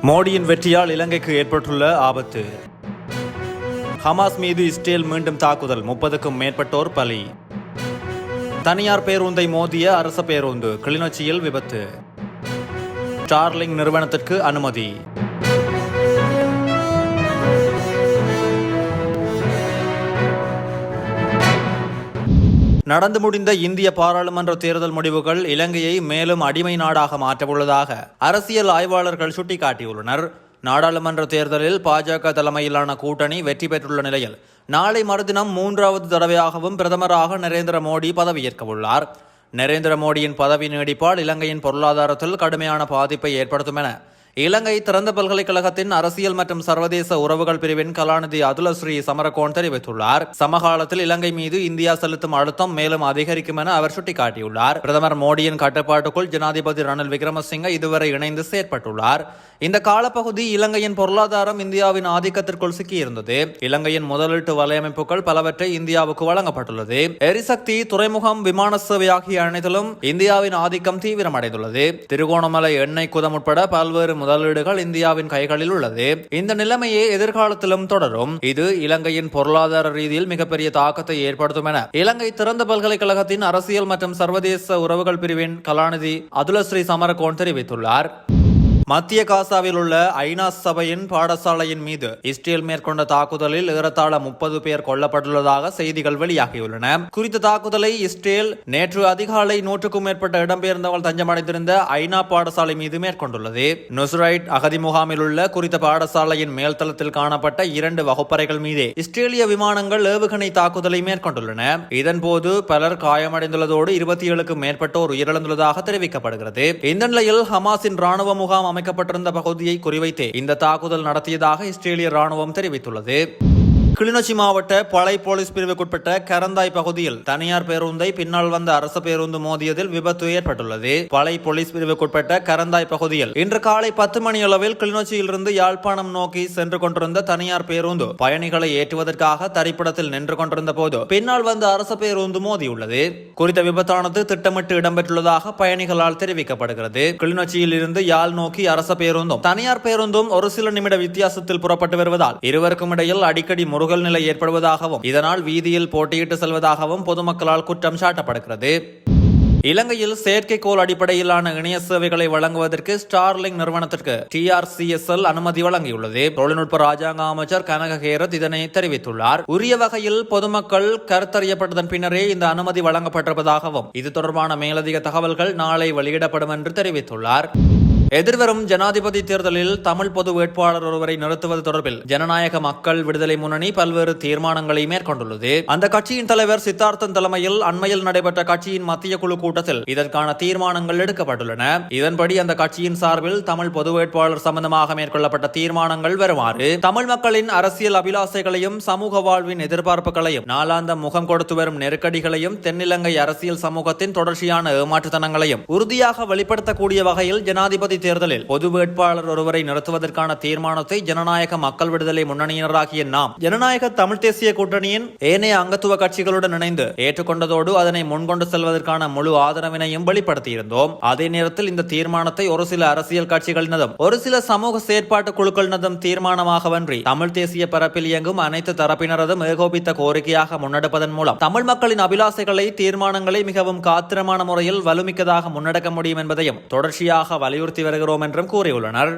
மோடியின் வெற்றியால் இலங்கைக்கு ஏற்பட்டுள்ள ஆபத்து. ஹமாஸ் மீது இஸ்ரேல் மீண்டும் தாக்குதல், 30க்கும் மேற்பட்டோர் பலி. தனியார் பேருந்தை மோதிய அரச பேருந்து, கிளிநொச்சியில் விபத்து. ஸ்டார்லிங் நிறுவனத்திற்கு அனுமதி. நடந்து முடிந்த இந்திய பாராளுமன்ற தேர்தல் முடிவுகள் இலங்கையை மேலும் அடிமை நாடாக மாற்றவுள்ளதாக அரசியல் ஆய்வாளர்கள் சுட்டிக்காட்டியுள்ளனர். நாடாளுமன்ற தேர்தலில் பாஜக தலைமையிலான கூட்டணி வெற்றி பெற்றுள்ள நிலையில் நாளை மறுதினம் 3வது தடவையாகவும் பிரதமராக நரேந்திர மோடி பதவியேற்க உள்ளார். நரேந்திர மோடியின் பதவி நீடிப்பால் இலங்கையின் பொருளாதாரத்தில் கடுமையான பாதிப்பை ஏற்படுத்தும் என இலங்கை திறந்த பல்கலைக்கழகத்தின் அரசியல் மற்றும் சர்வதேச உறவுகள் பிரிவின் கலாநிதி அதுலஸ்ரீ சமரகோன் தெரிவித்துள்ளார். சமகாலத்தில் இலங்கை மீது இந்தியா செலுத்தும் அழுத்தம் மேலும் அதிகரிக்கும் என அவர் சுட்டிக்காட்டியுள்ளார். பிரதமர் மோடியின் கட்டுப்பாட்டுக்குள் ஜனாதிபதி ரணில் விக்ரமசிங்க இதுவரை இணைந்து செயற்பட்டுள்ளார். இந்த காலப்பகுதி இலங்கையின் பொருளாதாரம் இந்தியாவின் ஆதிக்கத்திற்குள் சிக்கியிருந்தது. இலங்கையின் முதலீட்டு வலையமைப்புகள் பலவற்றை இந்தியாவுக்கு வழங்கப்பட்டுள்ளது. எரிசக்தி, துறைமுகம், விமான சேவை ஆகிய அனைத்திலும் இந்தியாவின் ஆதிக்கம் தீவிரமடைந்துள்ளது. திருகோணமலை எண்ணெய் குதம் உட்பட பல்வேறு முதலீடுகள் இந்தியாவின் கைகளில் உள்ளது. இந்த நிலைமையே எதிர்காலத்திலும் தொடரும். இது இலங்கையின் பொருளாதார ரீதியில் மிகப்பெரிய தாக்கத்தை ஏற்படுத்தும் என இலங்கை திறந்த பல்கலைக்கழகத்தின் அரசியல் மற்றும் சர்வதேச உறவுகள் பிரிவின் கலாநிதி அதுலஸ்ரீ சமரகோன் தெரிவித்துள்ளார். மத்திய காசாவில் உள்ள ஐநா சபையின் பாடசாலையின் மீது இஸ்ரேல் மேற்கொண்ட தாக்குதலில் ஏறத்தாழ 30 பேர் கொல்லப்பட்டுள்ளதாக செய்திகள் வெளியாகியுள்ளன. குறித்த தாக்குதலை இஸ்ரேல் நேற்று அதிகாலை 100க்கும் மேற்பட்ட இடம்பெயர்ந்தவர்கள் தஞ்சமடைந்திருந்த ஐநா பாடசாலை மீது மேற்கொண்டுள்ளது. நுஸ்ரைட் அகதி முகாமில் உள்ள குறித்த பாடசாலையின் மேல்தளத்தில் காணப்பட்ட 2 வகுப்பறைகள் மீதே இஸ்ரேலிய விமானங்கள் ஏவுகணை தாக்குதலை மேற்கொண்டுள்ளன. இதன்போது பலர் காயமடைந்துள்ளதோடு 27க்கும் மேற்பட்டோர் உயிரிழந்துள்ளதாக தெரிவிக்கப்படுகிறது. இந்த நிலையில் ஹமாஸின் ராணுவ முகாம் அமைக்கப்பட்டிருந்த பகுதியை குறிவைத்தே இந்த தாக்குதல் நடத்தியதாக இஸ்ரேலிய ராணுவம் தெரிவித்துள்ளது. கிளிநொச்சி மாவட்ட பளை போலீஸ் பிரிவுக்குட்பட்ட கரந்தாய் பகுதியில் தனியார் பேருந்தை பின்னால் வந்த அரசு பேருந்து மோதியதில் விபத்து ஏற்பட்டுள்ளது. பளை போலீஸ் பிரிவுக்குட்பட்ட கரந்தாய் பகுதியில் இன்று காலை 10 மணி அளவில் கிளிநொச்சியிலிருந்து யாழ்ப்பாணம் நோக்கி சென்று கொண்டிருந்த தனியார் பேருந்து பயணிகளை ஏற்றுவதற்காக தரிப்பிடத்தில் நின்று கொண்டிருந்த போது பின்னால் வந்த அரசு பேருந்து மோதியுள்ளது. குறித்த விபத்தானது திட்டமிட்டு இடம்பெற்றுள்ளதாக பயணிகளால் தெரிவிக்கப்படுகிறது. கிளிநொச்சியில் இருந்து யாழ் நோக்கி அரசு பேருந்தும் தனியார் பேருந்தும் ஒரு சில நிமிட வித்தியாசத்தில் புறப்பட்டு வருவதால் இருவருக்கும் இடையில் அடிக்கடி முருகல் நிலை ஏற்படுவதாகவும் இதனால் வீதியில் போட்டியிட்டு செல்வதாகவும் பொதுமக்களால் குற்றம் சாட்டப்படுகிறது. இலங்கையில் செயற்கைக்கோள் அடிப்படையிலான இணைய சேவைகளை வழங்குவதற்கு ஸ்டார்லிங் நிறுவனத்திற்கு TRCSL அனுமதி வழங்கியுள்ளது. தொழில்நுட்ப ராஜாங்க அமைச்சர் கனக ஹேரத் இதனை தெரிவித்துள்ளார். உரிய வகையில் பொதுமக்கள் கருத்தறியப்பட்டதன் பின்னரே இந்த அனுமதி வழங்கப்பட்டிருப்பதாகவும் இது தொடர்பான மேலதிக தகவல்கள் நாளை வெளியிடப்படும் என்று தெரிவித்துள்ளார். எதிர்வரும் ஜனாதிபதி தேர்தலில் தமிழ் பொது வேட்பாளர் ஒருவரை நிறுத்துவது தொடர்பில் ஜனநாயக மக்கள் விடுதலை முன்னணி பல்வேறு தீர்மானங்களை மேற்கொண்டுள்ளது. அந்த கட்சியின் தலைவர் சித்தார்த்தன் தலைமையில் அண்மையில் நடைபெற்ற கட்சியின் மத்திய குழு கூட்டத்தில் இதற்கான தீர்மானங்கள் எடுக்கப்பட்டுள்ளன. இதன்படி அந்த கட்சியின் சார்பில் தமிழ் பொது வேட்பாளர் சம்பந்தமாக மேற்கொள்ளப்பட்ட தீர்மானங்கள் வருமாறு: தமிழ் மக்களின் அரசியல் அபிலாசைகளையும் சமூக வாழ்வின் எதிர்பார்ப்புகளையும் நாளாந்தம் முகம் கொடுத்து வரும் நெருக்கடிகளையும் தென்னிலங்கை அரசியல் சமூகத்தின் தொடர்ச்சியான ஏமாற்றுத்தனங்களையும் உறுதியாக வெளிப்படுத்தக்கூடிய வகையில் ஜனாதிபதி தேர்தலில் பொது வேட்பாளர் ஒருவரை நிறுத்துவதற்கான தீர்மானத்தை ஜனநாயக மக்கள் விடுதலை முன்னணியினராகிய நாம் ஜனநாயக தமிழ் தேசிய கூட்டணியின் ஏனைய அங்கத்துவ கட்சிகளுடன் இணைந்து ஏற்றுக்கொண்டதோடு அதனை முன்கொண்டு செல்வதற்கான முழு ஆதரவினையும் வெளிப்படுத்தியிருந்தோம். அதே நேரத்தில் இந்த தீர்மானத்தை ஒரு சில அரசியல் கட்சிகளினதும் ஒரு சில சமூக செயற்பாட்டு குழுக்களினதும் தீர்மானமாகவன்றி தமிழ் தேசிய பரப்பில் இயங்கும் அனைத்து தரப்பினரதும் ஏகோபித்த கோரிக்கையாக முன்னெடுப்பதன் மூலம் தமிழ் மக்களின் அபிலாசைகளை, தீர்மானங்களை மிகவும் காத்திரமான முறையில் வலுமிக்கதாக முன்னெடுக்க முடியும் என்பதையும் தொடர்ச்சியாக வலியுறுத்தி வருகிறோம் என்றும் கூறியுள்ளனர்.